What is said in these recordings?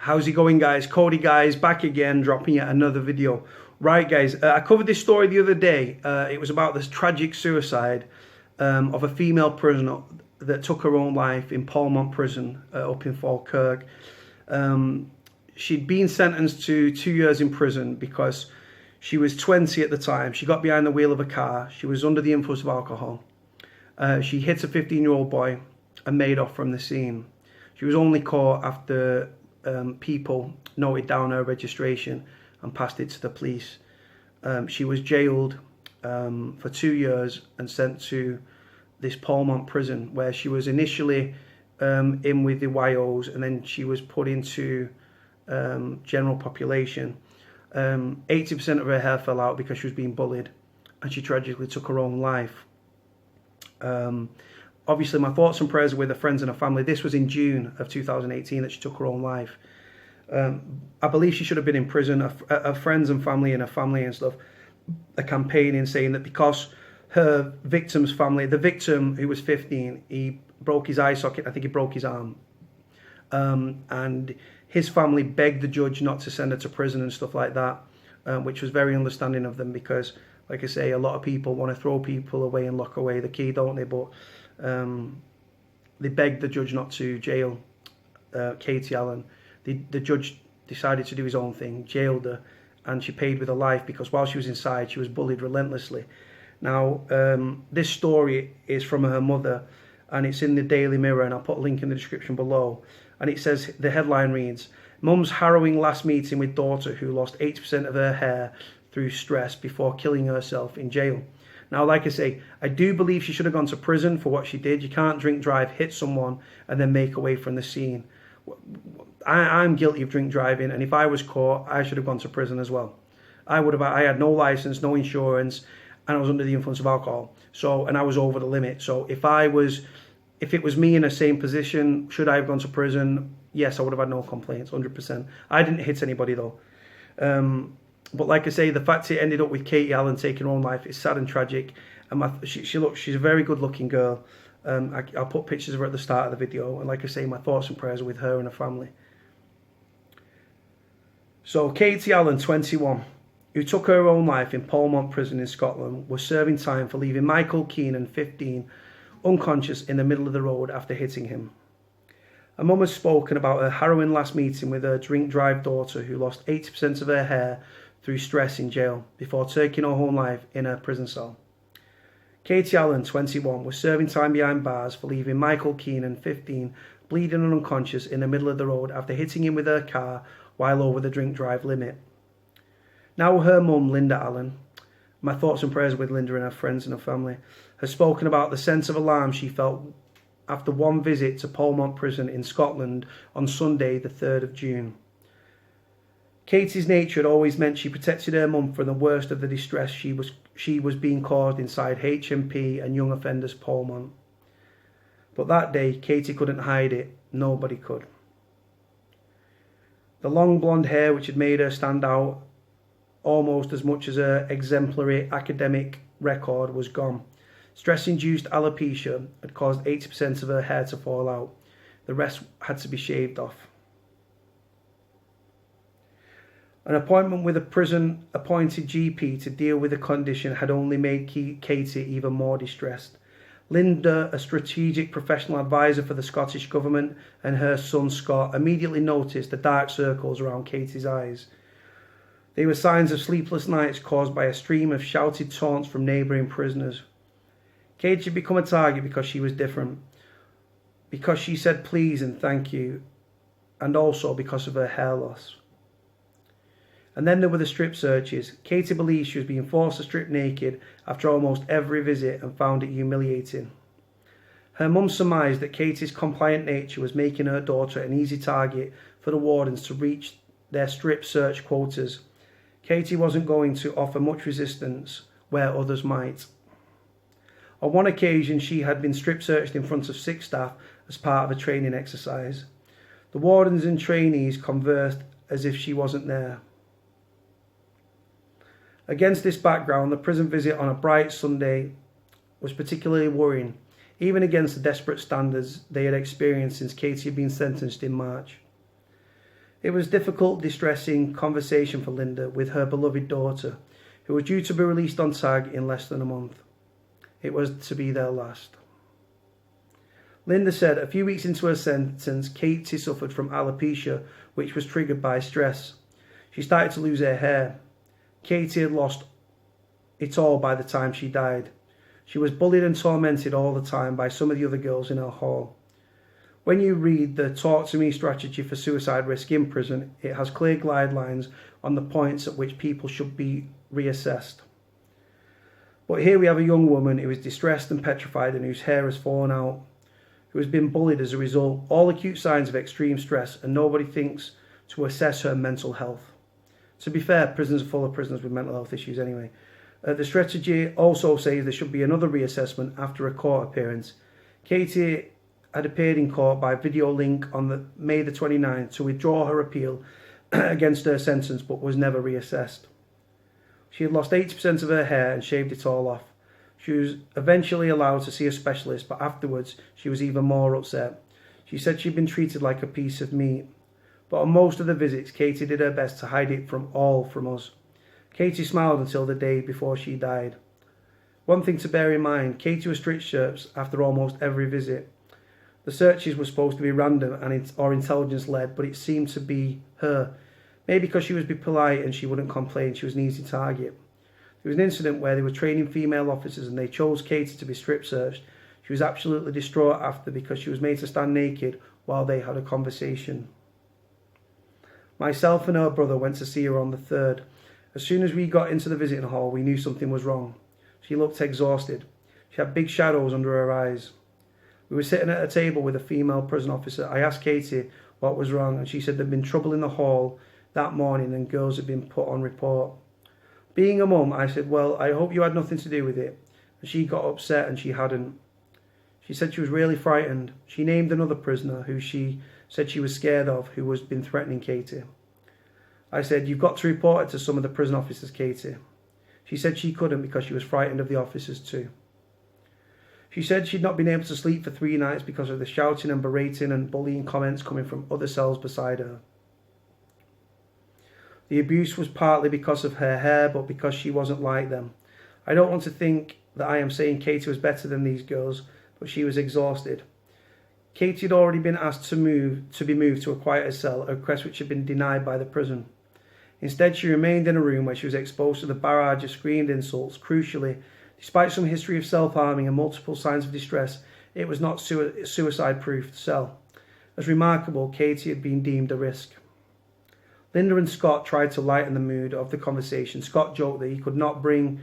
How's it going, guys? Cody, guys, back again, dropping yet another video. Right, guys, I covered this story the other day. It was about this tragic suicide of a female prisoner that took her own life in Polmont prison up in Falkirk. She'd been sentenced to 2 years in prison because she was 20 at the time. She got behind the wheel of a car. She was under the influence of alcohol. She hit a 15-year-old boy and made off from the scene. She was only caught after people noted down her registration and passed it to the police. She was jailed for 2 years and sent to this Polmont prison, where she was initially in with the YOs, and then she was put into general population. 80% of her hair fell out because she was being bullied, and she tragically took her own life. Obviously, my thoughts and prayers are with her friends and her family. This was in June of 2018 that she took her own life. I believe she should have been in prison. Her friends and family and her family and stuff are campaigning, saying that because her victim's family, the victim who was 15, he broke his eye socket, I think he broke his arm. And his family begged the judge not to send her to prison and stuff like that, which was very understanding of them, because, like I say, a lot of people want to throw people away and lock away the key, don't they? But they begged the judge not to jail Katie Allan. The judge decided to do his own thing, jailed her, and she paid with her life because while she was inside, she was bullied relentlessly. Now, this story is from her mother, and it's in the Daily Mirror, and I'll put a link in the description below. And it says, the headline reads, "Mum's harrowing last meeting with daughter who lost 80% of her hair through stress before killing herself in jail." Now, like I say, I do believe she should have gone to prison for what she did. You can't drink drive, hit someone, and then make away from the scene. I'm guilty of drink driving, and if I was caught, I should have gone to prison as well. I had no license, no insurance, and I was under the influence of alcohol. And I was over the limit. So if it was me in the same position, should I have gone to prison? Yes, I would have had no complaints, 100%. I didn't hit anybody though. But like I say, the fact it ended up with Katie Allan taking her own life is sad and tragic. And she's a very good looking girl. I'll put pictures of her at the start of the video. And like I say, my thoughts and prayers are with her and her family. So Katie Allan, 21, who took her own life in Polmont prison in Scotland, was serving time for leaving Michael Kennan, 15, unconscious in the middle of the road after hitting him. Her mum has spoken about her harrowing last meeting with her drink drive daughter who lost 80% of her hair through stress in jail before taking her own life in her prison cell. Katie Allan, 21, was serving time behind bars for leaving Michael Kennan, 15, bleeding and unconscious in the middle of the road after hitting him with her car while over the drink drive limit. Now her mum, Linda Allan, my thoughts and prayers with Linda and her friends and her family, has spoken about the sense of alarm she felt after one visit to Polmont prison in Scotland on Sunday, the 3rd of June. Katie's nature had always meant she protected her mum from the worst of the distress she was being caused inside HMP and Young Offenders Polmont. But that day, Katie couldn't hide it. Nobody could. The long blonde hair, which had made her stand out almost as much as her exemplary academic record, was gone. Stress-induced alopecia had caused 80% of her hair to fall out. The rest had to be shaved off. An appointment with a prison-appointed GP to deal with the condition had only made Katie even more distressed. Linda, a strategic professional advisor for the Scottish Government, and her son Scott immediately noticed the dark circles around Katie's eyes. They were signs of sleepless nights caused by a stream of shouted taunts from neighbouring prisoners. Katie had become a target because she was different, because she said please and thank you, and also because of her hair loss. And then there were the strip searches. Katie believed she was being forced to strip naked after almost every visit and found it humiliating. Her mum surmised that Katie's compliant nature was making her daughter an easy target for the wardens to reach their strip search quotas. Katie wasn't going to offer much resistance where others might. On one occasion, she had been strip searched in front of 6 staff as part of a training exercise. The wardens and trainees conversed as if she wasn't there. Against this background, the prison visit on a bright Sunday was particularly worrying, even against the desperate standards they had experienced since Katie had been sentenced in March. It was a difficult, distressing conversation for Linda with her beloved daughter, who was due to be released on tag in less than a month. It was to be their last. Linda said a few weeks into her sentence, Katie suffered from alopecia, which was triggered by stress. She started to lose her hair. Katie had lost it all by the time she died. She was bullied and tormented all the time by some of the other girls in her hall. When you read the Talk to Me strategy for suicide risk in prison, it has clear guidelines on the points at which people should be reassessed. But here we have a young woman who is distressed and petrified and whose hair has fallen out, who has been bullied as a result, all acute signs of extreme stress, and nobody thinks to assess her mental health. To be fair, prisons are full of prisoners with mental health issues anyway. The strategy also says there should be another reassessment after a court appearance. Katie had appeared in court by video link on May the 29th to withdraw her appeal against her sentence, but was never reassessed. She had lost 80% of her hair and shaved it all off. She was eventually allowed to see a specialist, but afterwards she was even more upset. She said she'd been treated like a piece of meat. But on most of the visits, Katie did her best to hide it from us. Katie smiled until the day before she died. One thing to bear in mind, Katie was strict searched after almost every visit. The searches were supposed to be random or intelligence-led, but it seemed to be her. Maybe because she was polite and she wouldn't complain, she was an easy target. There was an incident where they were training female officers and they chose Katie to be strip searched. She was absolutely distraught after because she was made to stand naked while they had a conversation. Myself and her brother went to see her on the 3rd. As soon as we got into the visiting hall, we knew something was wrong. She looked exhausted. She had big shadows under her eyes. We were sitting at a table with a female prison officer. I asked Katie what was wrong, and she said there'd been trouble in the hall that morning and girls had been put on report. Being a mum, I said, well, I hope you had nothing to do with it. And she got upset and she hadn't. She said she was really frightened. She named another prisoner who she said she was scared of, who was been threatening Katie. I said, you've got to report it to some of the prison officers, Katie. She said she couldn't because she was frightened of the officers too. She said she'd not been able to sleep for 3 nights because of the shouting and berating and bullying comments coming from other cells beside her. The abuse was partly because of her hair, but because she wasn't like them. I don't want to think that I am saying Katie was better than these girls, but she was exhausted. Katie had already been asked to be moved to a quieter cell, a request which had been denied by the prison. Instead, she remained in a room where she was exposed to the barrage of screamed insults. Crucially, despite some history of self-harming and multiple signs of distress, it was not suicide-proof cell. As remarkable, Katie had been deemed a risk. Linda and Scott tried to lighten the mood of the conversation. Scott joked that he could not bring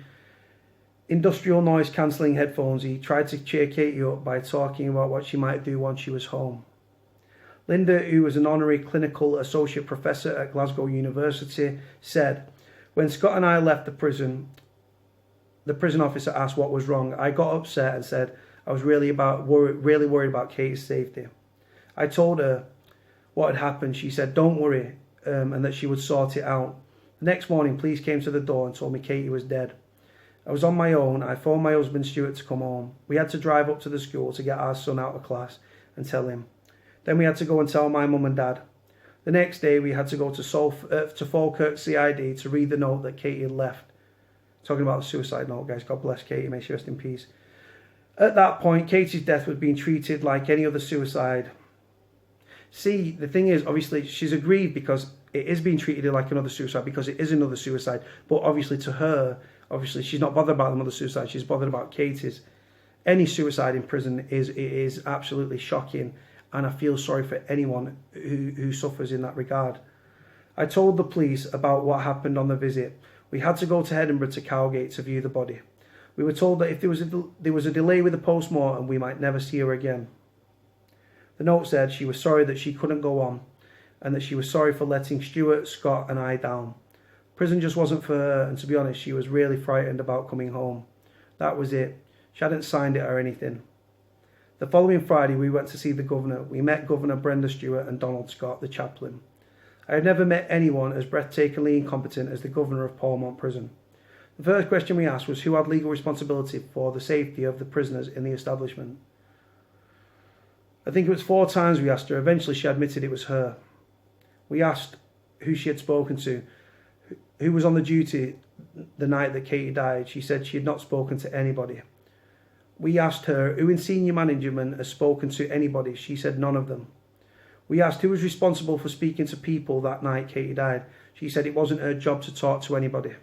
industrial noise-cancelling headphones. He tried to cheer Katie up by talking about what she might do once she was home. Linda, who was an honorary clinical associate professor at Glasgow University, said, when Scott and I left the prison officer asked what was wrong. I got upset and said I was really worried about Katie's safety. I told her what had happened. She said, don't worry, and that she would sort it out. The next morning, police came to the door and told me Katie was dead. I was on my own. I phoned my husband Stuart to come home. We had to drive up to the school to get our son out of class and tell him. Then we had to go and tell my mum and dad. The next day we had to go to Falkirk CID to read the note that Katie had left. Talking about the suicide note, guys. God bless Katie. May she rest in peace. At that point, Katie's death was being treated like any other suicide. See, the thing is, obviously, she's aggrieved because it is being treated like another suicide, because it is another suicide. But obviously to her, she's not bothered about another suicide. She's bothered about Katie's. Any suicide in prison is absolutely shocking, and I feel sorry for anyone who suffers in that regard. I told the police about what happened on the visit. We had to go to Edinburgh to Cowgate to view the body. We were told that if there was a delay with the post-mortem, we might never see her again. The note said she was sorry that she couldn't go on, and that she was sorry for letting Stuart, Scott and I down. Prison just wasn't for her, and to be honest, she was really frightened about coming home. That was it. She hadn't signed it or anything. The following Friday, we went to see the Governor. We met Governor Brenda Stewart and Donald Scott, the chaplain. I had never met anyone as breathtakingly incompetent as the Governor of Polmont Prison. The first question we asked was who had legal responsibility for the safety of the prisoners in the establishment. I think it was 4 times we asked her. Eventually she admitted it was her. We asked who she had spoken to, who was on the duty the night that Katie died. She said she had not spoken to anybody. We asked her who in senior management has spoken to anybody. She said none of them. We asked who was responsible for speaking to people that night Katie died. She said it wasn't her job to talk to anybody.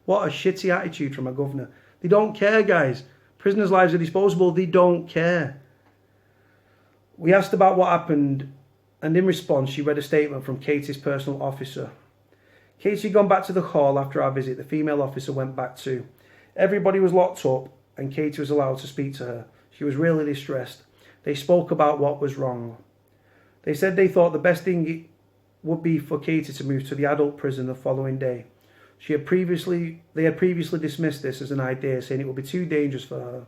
What a shitty attitude from a governor. They don't care, guys. Prisoners' lives are disposable. They don't care. We asked about what happened, and in response, she read a statement from Katie's personal officer. Katie had gone back to the hall after our visit. The female officer went back too. Everybody was locked up, and Katie was allowed to speak to her. She was really distressed. They spoke about what was wrong. They said they thought the best thing would be for Katie to move to the adult prison the following day. They had previously dismissed this as an idea, saying it would be too dangerous for her.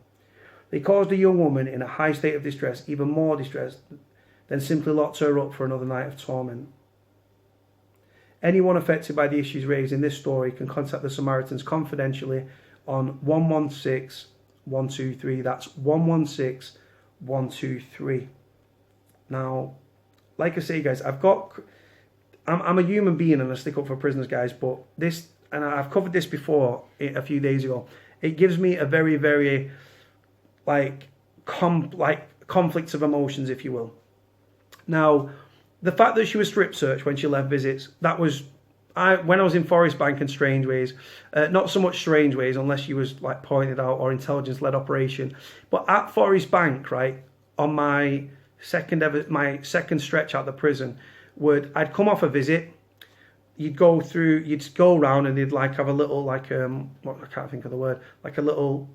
They caused a young woman in a high state of distress, even more distressed, then simply locked her up for another night of torment. Anyone affected by the issues raised in this story can contact the Samaritans confidentially on 116 123. That's 116 123. Now, like I say, guys, I'm a human being and I stick up for prisoners, guys, but this, and I've covered this before a few days ago, it gives me a very, very, conflicts of emotions, if you will. Now, the fact that she was strip searched when she left visits, that was, when I was in Forest Bank and Strangeways, not so much Strangeways, unless she was pointed out, or intelligence-led operation, but at Forest Bank, right, on my second stretch out the prison, I'd come off a visit, you'd go around and they'd have a little I can't think of the word, a little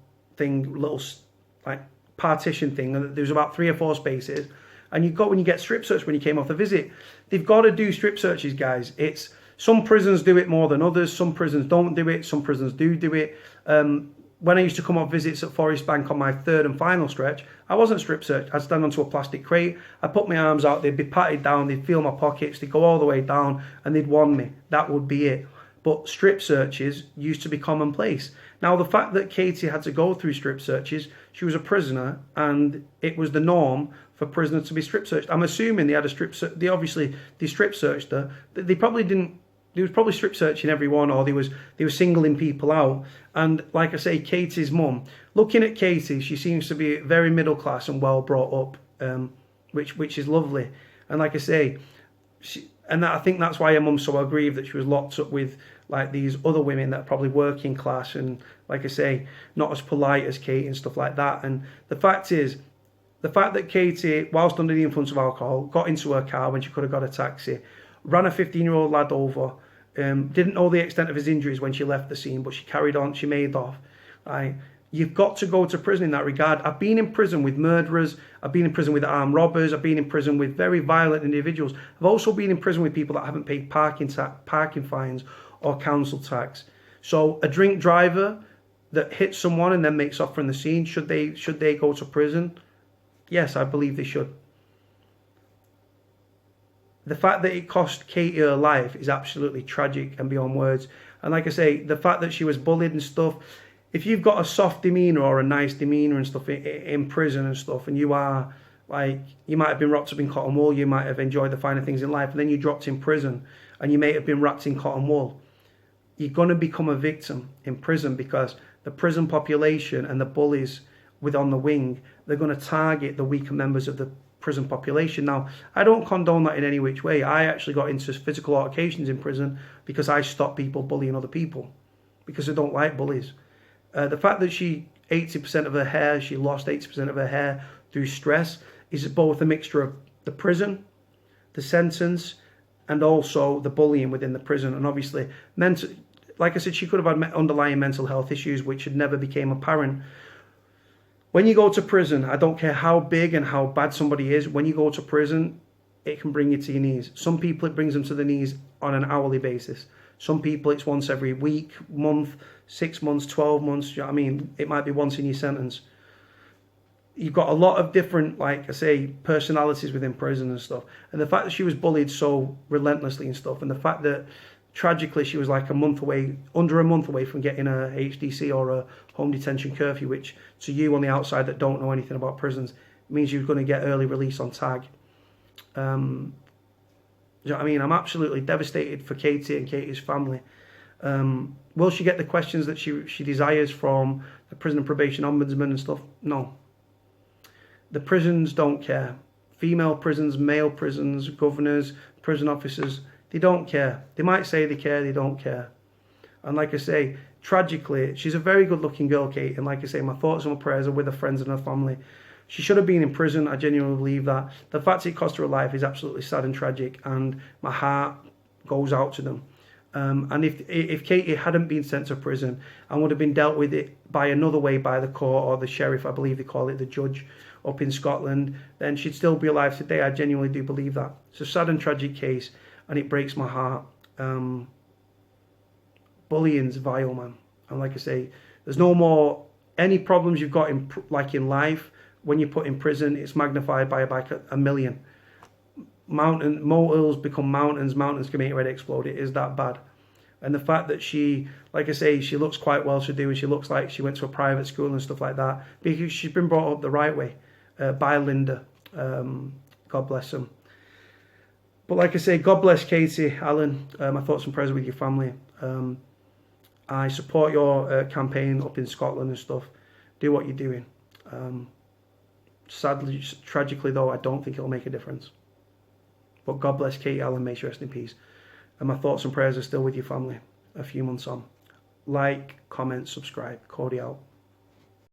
partition thing, and there was about 3 or 4 spaces, and when you get strip searched when you came off the visit, they've got to do strip searches, guys. It's some prisons do it more than others, some prisons don't do it, some prisons do it. When I used to come off visits at Forest Bank on my 3rd and final stretch, I wasn't strip searched. I'd stand onto a plastic crate, I'd put my arms out, they'd be patted down, they'd feel my pockets, they'd go all the way down, and they'd warn me. That would be it. But strip searches used to be commonplace. Now, the fact that Katie had to go through strip searches, she was a prisoner, and it was the norm for prisoners to be strip searched. I'm assuming they had a strip search. They strip searched her. They probably didn't. There was probably strip searching everyone, or they were singling people out. And like I say, Katie's mum, looking at Katie, she seems to be very middle class and well brought up, which is lovely. And like I say, I think that's why her mum's so aggrieved that she was locked up with these other women that are probably working class and, like I say, not as polite as Katie and stuff like that. And the fact that Katie, whilst under the influence of alcohol, got into her car when she could have got a taxi, ran a 15-year-old lad over, didn't know the extent of his injuries when she left the scene, but she carried on, she made off. You've got to go to prison in that regard. I've been in prison with murderers, I've been in prison with armed robbers, I've been in prison with very violent individuals. I've also been in prison with people that haven't paid parking fines or council tax. So a drink driver that hits someone and then makes off from the scene, should they go to prison? Yes, I believe they should. The fact that it cost Katie her life is absolutely tragic and beyond words. And like I say, the fact that she was bullied and stuff, if you've got a soft demeanour or a nice demeanour and stuff in prison and stuff, and you are you might have been wrapped up in cotton wool, you might have enjoyed the finer things in life, and then you dropped in prison and you may have been wrapped in cotton wool, you're going to become a victim in prison, because the prison population and the bullies on the wing, they're going to target the weaker members of the prison population. Now, I don't condone that in any which way. I actually got into physical altercations in prison because I stopped people bullying other people, because I don't like bullies. The fact that she lost 80% of her hair through stress is both a mixture of the prison, the sentence, and also the bullying within the prison. And obviously, like I said, she could have had underlying mental health issues which had never became apparent. When you go to prison, I don't care how big and how bad somebody is, when you go to prison, it can bring you to your knees. Some people, it brings them to the knees on an hourly basis. Some people, it's once every week, month, 6 months, 12 months. You know what I mean? It might be once in your sentence. You've got a lot of different, like I say, personalities within prison and stuff. And the fact that she was bullied so relentlessly and stuff, and the fact that tragically she was under a month away from getting a HDC or a home detention curfew, which to you on the outside that don't know anything about prisons, means you're going to get early release on tag. Do you know what I mean? I'm absolutely devastated for Katie and Katie's family. Will she get the questions that she desires from the prison and probation ombudsman and stuff? No. The prisons don't care. Female prisons, male prisons, governors, prison officers, they don't care. They might say they care, they don't care. And like I say, tragically, she's a very good looking girl, Kate, and like I say, my thoughts and my prayers are with her friends and her family. She should have been in prison, I genuinely believe that. The fact it cost her a life is absolutely sad and tragic, and my heart goes out to them. And if Katie hadn't been sent to prison and would have been dealt with it by another way by the court or the sheriff, I believe they call it, the judge up in Scotland, then she'd still be alive today. I genuinely do believe that. It's a sad and tragic case, and it breaks my heart. Bullying's vile, man. And like I say, there's no more, any problems you've got in life, when you're put in prison, it's magnified by about a million. Molehills become mountains, mountains can make your head explode. It is that bad. And the fact that she, like I say, she looks quite well to do, and she looks like she went to a private school and stuff like that, because she's been brought up the right way by Linda. God bless them. But like I say, God bless Katie, Allan. My thoughts and prayers with your family. I support your campaign up in Scotland and stuff. Do what you're doing. Sadly, tragically though, I don't think it'll make a difference. But God bless Katie, Allan, may she rest in peace. And my thoughts and prayers are still with your family a few months on. Like, comment, subscribe. Cody out.